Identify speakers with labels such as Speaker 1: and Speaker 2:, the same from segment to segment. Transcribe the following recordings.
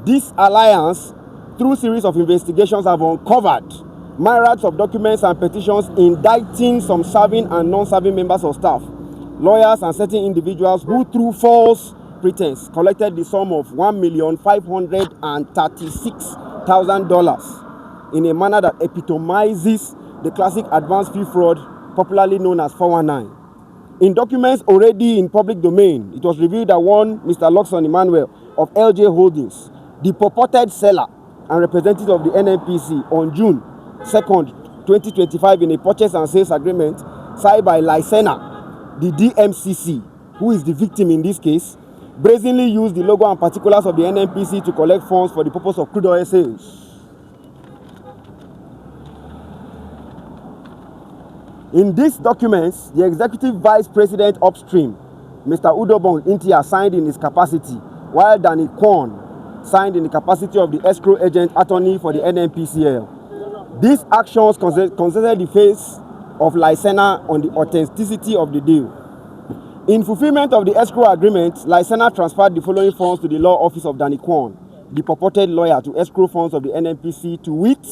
Speaker 1: This alliance, through series of investigations, have uncovered myriads of documents and petitions indicting some serving and non-serving members of staff, lawyers, and certain individuals who, through false pretense, collected the sum of $1,536,000 in a manner that epitomizes the classic advance fee fraud, popularly known as 419. In documents already in public domain, it was revealed that one Mr. Luxon Emmanuel of LJ Holdings, the purported seller and representative of the NNPC, on June 2nd, 2025, in a purchase and sales agreement signed by Licena, the DMCC, who is the victim in this case, brazenly used the logo and particulars of the NNPC to collect funds for the purpose of crude oil sales. In these documents, the Executive Vice President upstream, Mr. Ntia, signed in his capacity, while Danny Kwon signed in the capacity of the escrow agent attorney for the NNPCL. These actions consider the face of Licena on the authenticity of the deal. In fulfillment of the escrow agreement, Licena transferred the following funds to the law office of Danny Kwon, the purported lawyer, to escrow funds of the NNPC, to wit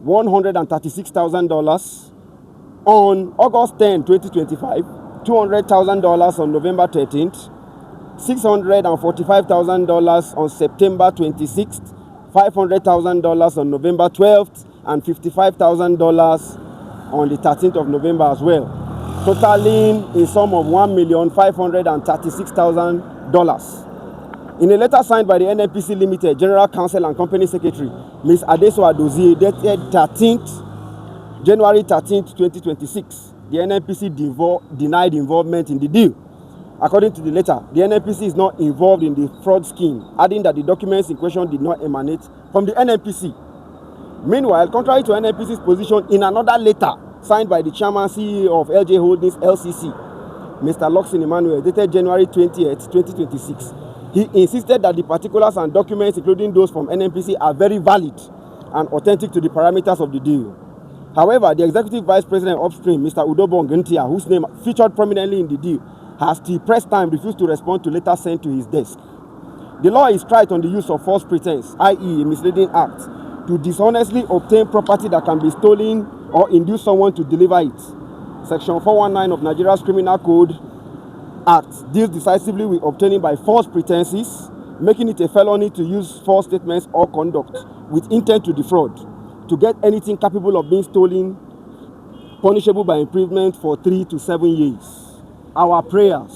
Speaker 1: $136,000 on August 10, 2025, $200,000 on November 13th, $645,000 on September 26th, $500,000 on November 12th, and $55,000 on the 13th of November as well, totaling a sum of $1,536,000. In a letter signed by the NNPC Limited General Counsel and Company Secretary, Ms. Adeso Adozie, dated January 13th, 2026, the NNPC denied involvement in the deal. According to the letter, the NNPC is not involved in the fraud scheme, adding that the documents in question did not emanate from the NNPC. Meanwhile, contrary to NNPC's position in another letter signed by the Chairman CEO of LJ Holdings LCC, Mr. Luxon Emmanuel, dated January 20th, 2026, he insisted that the particulars and documents, including those from NNPC, are very valid and authentic to the parameters of the deal. However, the Executive Vice President upstream, Mr. Ntia, whose name featured prominently in the deal, has till press time refused to respond to letters sent to his desk. The law is trite on the use of false pretense, i.e. a misleading act, to dishonestly obtain property that can be stolen or induce someone to deliver it. Section 419 of Nigeria's Criminal Code Act deals decisively with obtaining by false pretenses, making it a felony to use false statements or conduct with intent to defraud, to get anything capable of being stolen, punishable by imprisonment for 3 to 7 years. Our prayers.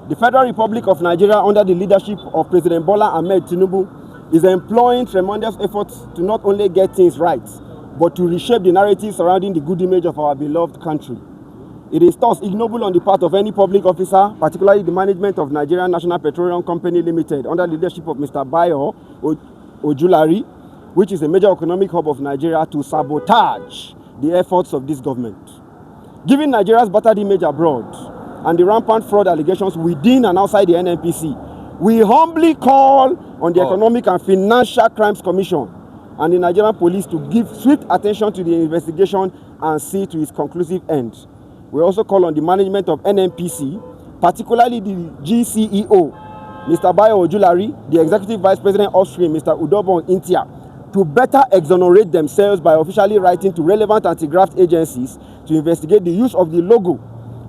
Speaker 1: The Federal Republic of Nigeria, under the leadership of President Bola Ahmed Tinubu, is employing tremendous efforts to not only get things right, but to reshape the narrative surrounding the good image of our beloved country. It is thus ignoble on the part of any public officer, particularly the management of Nigerian National Petroleum Company Limited, under the leadership of Mr. Bayo, Ojulari, which is a major economic hub of Nigeria, to sabotage the efforts of this government. Given Nigeria's battered image abroad and the rampant fraud allegations within and outside the NNPC, we humbly call on the Economic and Financial Crimes Commission and the Nigerian police to give swift attention to the investigation and see to its conclusive end. We also call on the management of NNPC, particularly the GCEO, Mr. Bayo Ojulari, the Executive Vice President upstream, Mr. Ntia, to better exonerate themselves by officially writing to relevant anti-graft agencies to investigate the use of the logo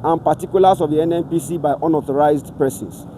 Speaker 1: and particulars of the NNPC by unauthorized persons.